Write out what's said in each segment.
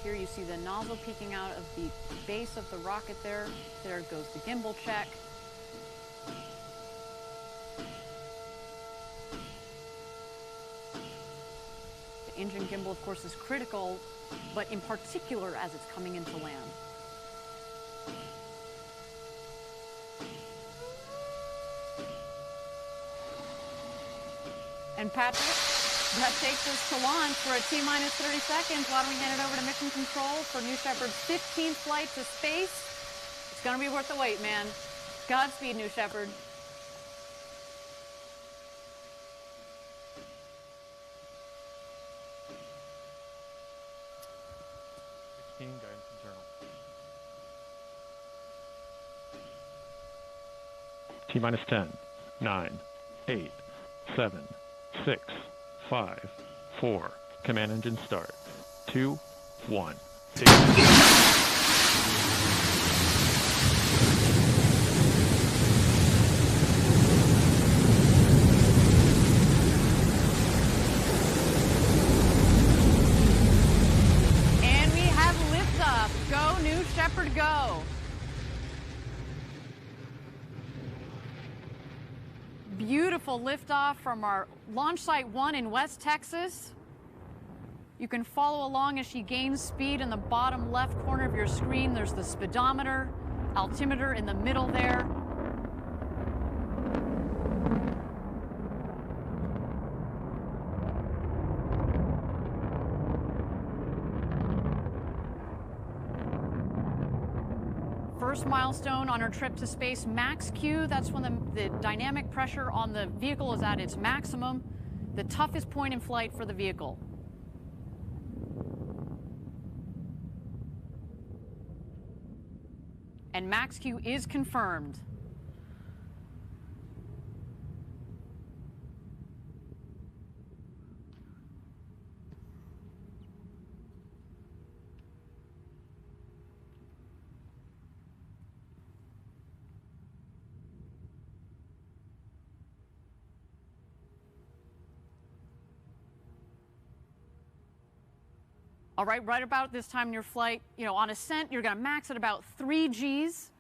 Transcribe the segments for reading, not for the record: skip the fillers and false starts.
here you see the nozzle peeking out of the base of the rocket there. There goes the gimbal check. The engine gimbal, of course, is critical, but in particular as it's coming into land. And Patrick, that takes us to launch. We're at T-minus 30 seconds. Why don't we hand it over to Mission Control for New Shepard's 15th flight to space? It's going to be worth the wait, man. Godspeed, New Shepard. Guidance internal. T-minus 10, 9, 8, 7, 6, 5, 4. Command engine start. 2, 1. And we have liftoff. Go, New Shepard, go. Beautiful liftoff from our launch site 1 in West Texas. You can follow along as she gains speed in the bottom left corner of your screen. There's the speedometer, altimeter in the middle there. First milestone on our trip to space, max Q. That's when the dynamic pressure on the vehicle is at its maximum, the toughest point in flight for the vehicle. And max Q is confirmed. All right, right about this time in your flight, on ascent, you're going to max at about 3 Gs.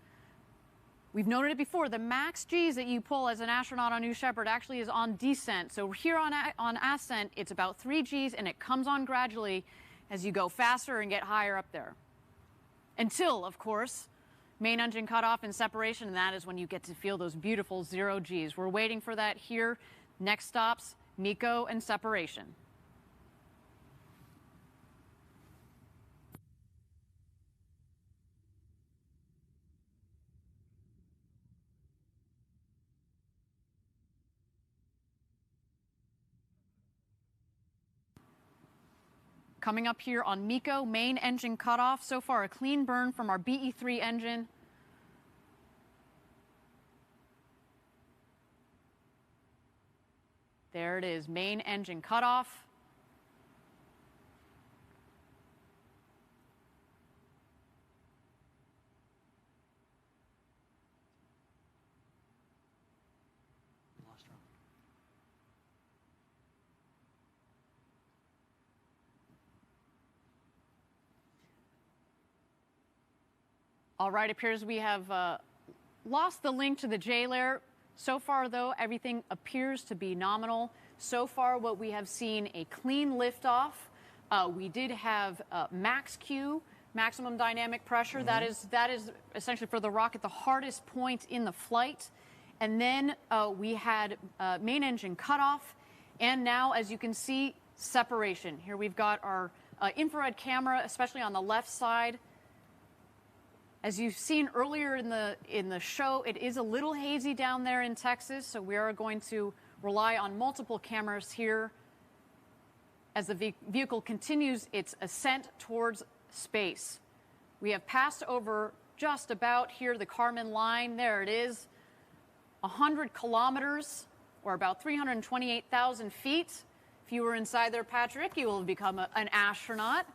We've noted it before. The max Gs that you pull as an astronaut on New Shepard actually is on descent. So here on ascent, it's about 3 Gs, and it comes on gradually as you go faster and get higher up there. Until, of course, main engine cutoff and separation, and that is when you get to feel those beautiful 0 Gs. We're waiting for that here. Next stops, MECO and separation. Coming up here on MECO, main engine cutoff. So far, a clean burn from our BE-3 engine. There it is, main engine cutoff. All right, appears we have lost the link to the J layer. So far, though, everything appears to be nominal. So far, what we have seen, a clean liftoff. We did have max Q, maximum dynamic pressure. Mm-hmm. That is essentially for the rocket the hardest point in the flight. And then we had main engine cutoff. And now, as you can see, separation. Here we've got our infrared camera, especially on the left side. As you've seen earlier in the show, it is a little hazy down there in Texas, so we are going to rely on multiple cameras here as the vehicle continues its ascent towards space. We have passed over just about here the Kármán line. There it is, 100 kilometers, or about 328,000 feet. If you were inside there, Patrick, you will have become an astronaut.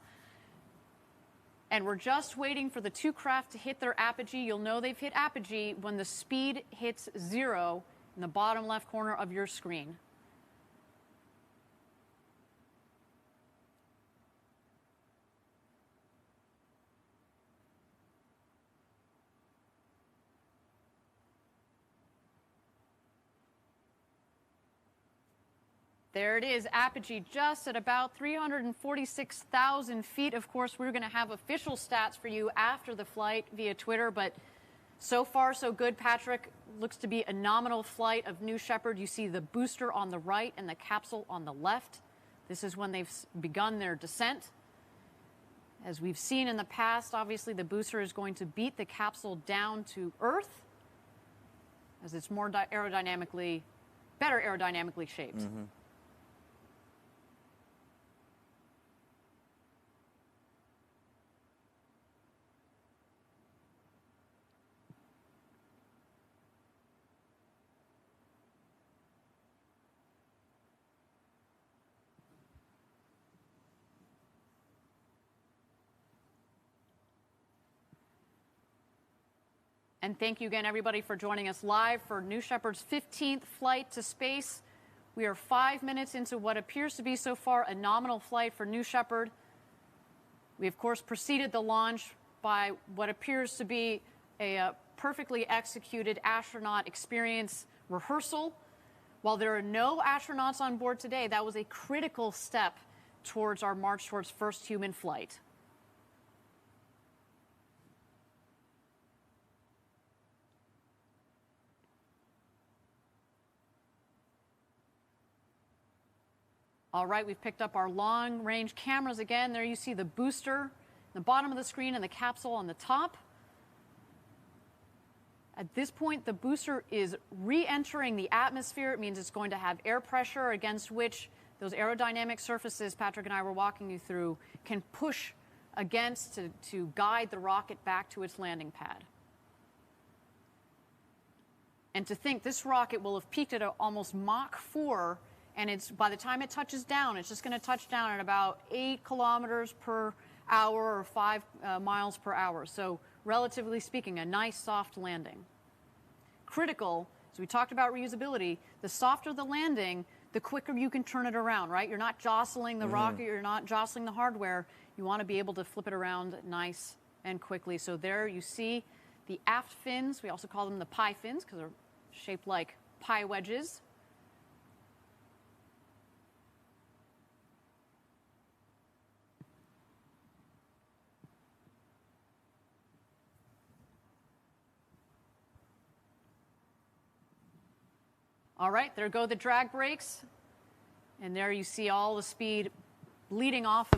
And we're just waiting for the two craft to hit their apogee. You'll know they've hit apogee when the speed hits 0 in the bottom left corner of your screen. There it is, apogee just at about 346,000 feet. Of course, we're going to have official stats for you after the flight via Twitter, but so far so good, Patrick. Looks to be a nominal flight of New Shepard. You see the booster on the right and the capsule on the left. This is when they've begun their descent. As we've seen in the past, obviously the booster is going to beat the capsule down to Earth as it's more better aerodynamically shaped. Mm-hmm. And thank you again, everybody, for joining us live for New Shepard's 15th flight to space. We are 5 minutes into what appears to be so far a nominal flight for New Shepard. We, of course, preceded the launch by what appears to be a perfectly executed astronaut experience rehearsal. While there are no astronauts on board today, that was a critical step towards our march towards first human flight. All right, we've picked up our long-range cameras again. There you see the booster, the bottom of the screen, and the capsule on the top. At this point, the booster is re-entering the atmosphere. It means it's going to have air pressure against which those aerodynamic surfaces Patrick and I were walking you through can push against to guide the rocket back to its landing pad. And to think this rocket will have peaked at almost Mach 4, and by the time it touches down, it's just going to touch down at about 8 kilometers per hour or 5 miles per hour. So relatively speaking, a nice soft landing. Critical, as we talked about reusability, the softer the landing, the quicker you can turn it around, right? You're not jostling the rocket, you're not jostling the hardware. You want to be able to flip it around nice and quickly. So there you see the aft fins. We also call them the pie fins because they're shaped like pie wedges. All right, there go the drag brakes. And there you see all the speed bleeding off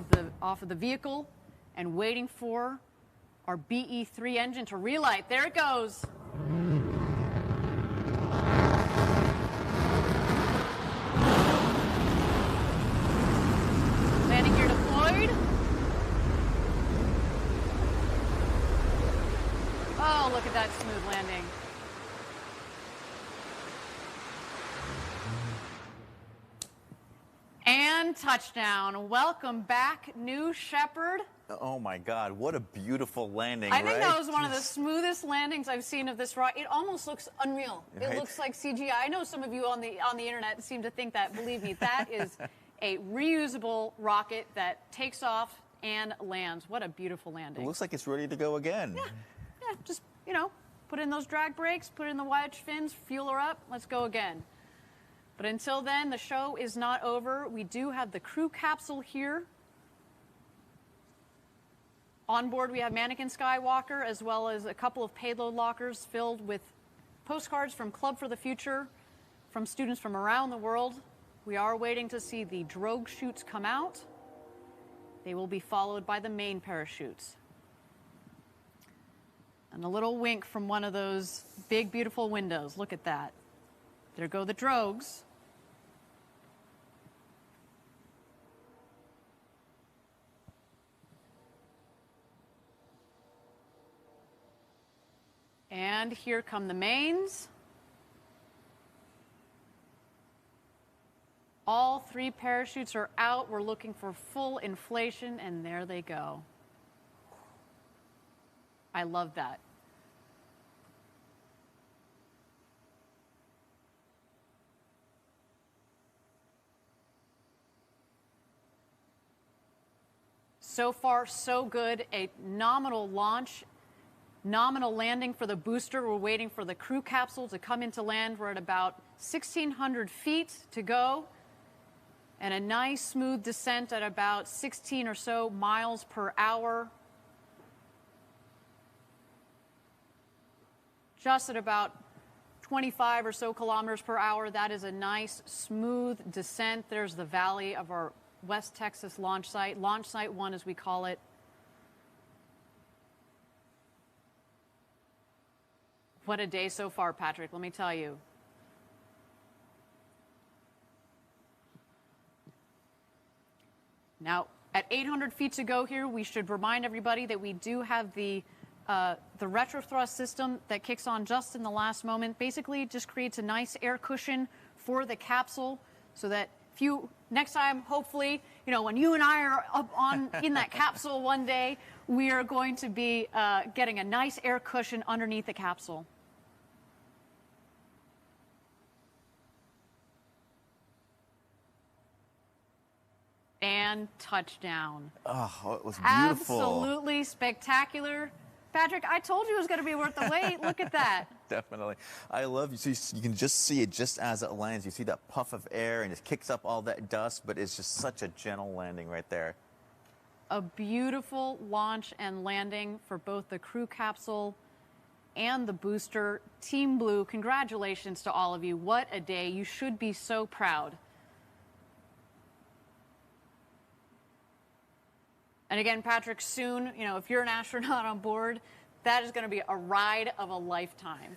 of the vehicle and waiting for our BE-3 engine to relight. There it goes. Landing gear deployed. Oh, look at that smooth landing. And touchdown. Welcome back, New Shepard. Oh my God, what a beautiful landing, I think that was one of the smoothest landings I've seen of this rocket. It almost looks unreal. Right? It looks like CGI. I know some of you on the internet seem to think that. Believe me, that is a reusable rocket that takes off and lands. What a beautiful landing. It looks like it's ready to go again. Yeah, just, put in those drag brakes, put in the wedge fins, fuel her up, let's go again. But until then, the show is not over. We do have the crew capsule here. On board, we have Mannequin Skywalker, as well as a couple of payload lockers filled with postcards from Club for the Future, from students from around the world. We are waiting to see the drogue chutes come out. They will be followed by the main parachutes. And a little wink from one of those big, beautiful windows. Look at that. There go the drogues. And here come the mains. All 3 parachutes are out. We're looking for full inflation, and there they go. I love that. So far, so good. A nominal launch, nominal landing for the booster. We're waiting for the crew capsule to come into land. We're at about 1,600 feet to go. and a nice smooth descent at about 16 or so miles per hour. Just at about 25 or so kilometers per hour. That is a nice smooth descent. There's the valley of our West Texas launch Site 1 as we call it. What a day so far, Patrick, let me tell you. Now, at 800 feet to go here, we should remind everybody that we do have the retrothrust system that kicks on just in the last moment. Basically, it just creates a nice air cushion for the capsule so that if you, next time, hopefully, you know, when you and I are up on in that capsule one day, we are going to be getting a nice air cushion underneath the capsule. And touchdown. Oh, it was beautiful. Absolutely spectacular. Patrick, I told you it was going to be worth the wait. Look at that. Definitely. I love you. You can just see it just as it lands. You see that puff of air and it kicks up all that dust, but it's just such a gentle landing right there. A beautiful launch and landing for both the crew capsule and the booster. Team Blue, congratulations to all of you. What a day. You should be so proud. And again, Patrick, soon, you know, if you're an astronaut on board, that is going to be a ride of a lifetime.